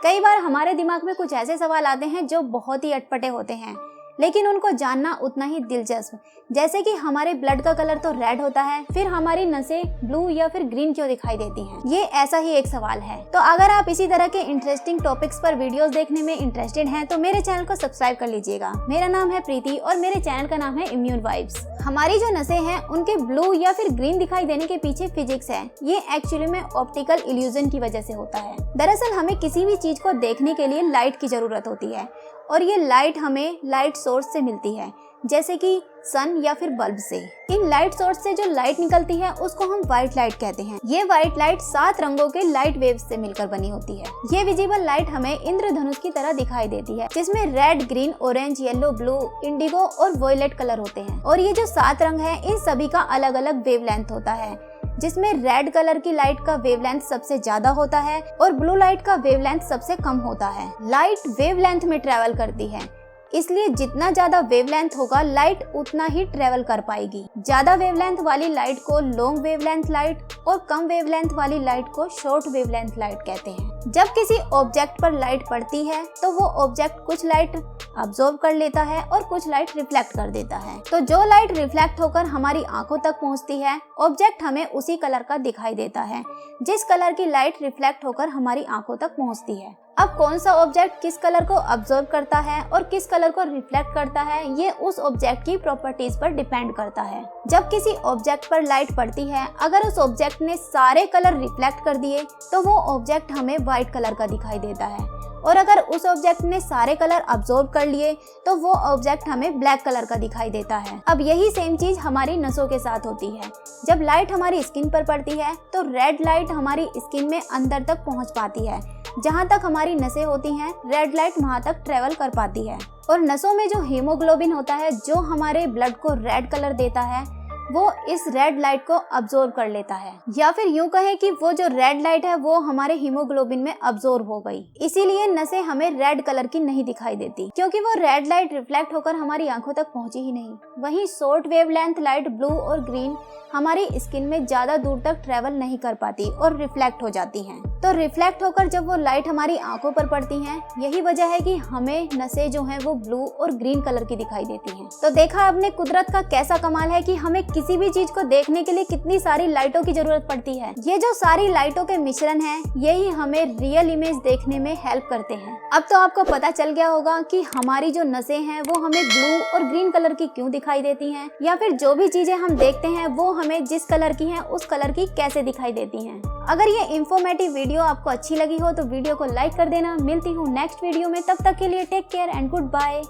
कई बार हमारे दिमाग में कुछ ऐसे सवाल आते हैं जो बहुत ही अटपटे होते हैं, लेकिन उनको जानना उतना ही दिलचस्प। जैसे कि हमारे ब्लड का कलर तो रेड होता है, फिर हमारी नसें ब्लू या फिर ग्रीन क्यों दिखाई देती हैं? ये ऐसा ही एक सवाल है। तो अगर आप इसी तरह के इंटरेस्टिंग टॉपिक्स पर वीडियोस देखने में इंटरेस्टेड हैं तो मेरे चैनल को सब्सक्राइब कर लीजिएगा। मेरा नाम है प्रीति और मेरे चैनल का नाम है इम्यून वाइब्स। हमारी जो नसें हैं उनके ब्लू या फिर ग्रीन दिखाई देने के पीछे फिजिक्स है। ये एक्चुअली में ऑप्टिकल इल्यूजन की वजह से होता है। दरअसल हमें किसी भी चीज को देखने के लिए लाइट की जरूरत होती है और ये लाइट हमें लाइट सोर्स से मिलती है, जैसे कि सन या फिर बल्ब से। इन लाइट सोर्स से जो लाइट निकलती है उसको हम व्हाइट लाइट कहते हैं। ये व्हाइट लाइट 7 रंगों के लाइट वेव्स से मिलकर बनी होती है। ये विजिबल लाइट हमें इंद्रधनुष की तरह दिखाई देती है, जिसमें red, green, orange, yellow, blue, Indigo और वॉयलेट कलर होते हैं। और ये जो 7 रंग है इन सभी का अलग अलग वेवलेंथ होता है, जिसमें रेड कलर की लाइट का वेवलेंथ सबसे ज्यादा होता है और ब्लू लाइट का वेवलेंथ सबसे कम होता है। लाइट वेवलेंथ में ट्रेवल करती है, इसलिए जितना ज्यादा वेवलेंथ होगा लाइट उतना ही ट्रेवल कर पाएगी। ज्यादा वेवलेंथ वाली लाइट को लॉन्ग वेवलेंथ लाइट और कम वेवलेंथ वाली लाइट को शॉर्ट वेवलेंथ लाइट कहते हैं। जब किसी ऑब्जेक्ट पर लाइट पड़ती है तो वो ऑब्जेक्ट कुछ लाइट अब्सॉर्ब कर लेता है और कुछ लाइट रिफ्लेक्ट कर देता है। तो जो लाइट रिफ्लेक्ट होकर हमारी आंखों तक पहुंचती है, ऑब्जेक्ट हमें उसी कलर का दिखाई देता है जिस कलर की लाइट रिफ्लेक्ट होकर हमारी आंखों तक पहुंचती है। अब कौन सा ऑब्जेक्ट किस कलर को अब्सॉर्ब करता है और किस कलर को रिफ्लेक्ट करता है, ये उस ऑब्जेक्ट की प्रॉपर्टीज पर डिपेंड करता है। जब किसी ऑब्जेक्ट पर लाइट पड़ती है, अगर उस ऑब्जेक्ट ने सारे कलर रिफ्लेक्ट कर दिए तो वो ऑब्जेक्ट हमें व्हाइट कलर का दिखाई देता है, और अगर उस ऑब्जेक्ट ने सारे कलर अब्सॉर्ब कर लिए तो वो ऑब्जेक्ट हमें ब्लैक कलर का दिखाई देता है। अब यही सेम चीज हमारी नसों के साथ होती है। जब लाइट हमारी स्किन पर पड़ती है तो रेड लाइट हमारी स्किन में अंदर तक पहुंच पाती है। जहां तक हमारी नसें होती हैं, रेड लाइट वहां तक ट्रेवल कर पाती है। और नसों में जो हीमोग्लोबिन होता है, जो हमारे ब्लड को रेड कलर देता है, वो इस रेड लाइट को अब्सॉर्ब कर लेता है, या फिर यूं कहें कि वो जो रेड लाइट है वो हमारे हीमोग्लोबिन में अब्सॉर्ब हो गई। इसीलिए नसें हमें रेड कलर की नहीं दिखाई देती, क्योंकि वो रेड लाइट रिफ्लेक्ट होकर हमारी आंखों तक पहुंची ही नहीं। वहीं शॉर्ट वेवलेंथ लाइट ब्लू और ग्रीन हमारी स्किन में ज्यादा दूर तक ट्रेवल नहीं कर पाती और रिफ्लेक्ट हो जाती हैं। तो रिफ्लेक्ट होकर जब वो लाइट हमारी आंखों पर पड़ती हैं, यही वजह है कि हमें नसें जो हैं वो ब्लू और ग्रीन कलर की दिखाई देती हैं। तो देखा आपने कुदरत का कैसा कमाल है कि हमें किसी भी चीज को देखने के लिए कितनी सारी लाइटों की जरूरत पड़ती है। ये जो सारी लाइटों के मिश्रण है, यही हमें रियल इमेज देखने में हेल्प करते हैं। अब तो आपको पता चल गया होगा कि हमारी जो नसें हैं वो हमें ब्लू और ग्रीन कलर की क्यों दिखाई देती हैं, या फिर जो भी चीजें हम देखते हैं वो हमें जिस कलर की हैं उस कलर की कैसे दिखाई देती हैं। अगर ये इंफॉर्मेटिव वीडियो आपको अच्छी लगी हो तो वीडियो को लाइक कर देना। मिलती हूँ नेक्स्ट वीडियो में, तब तक के लिए take care and good bye.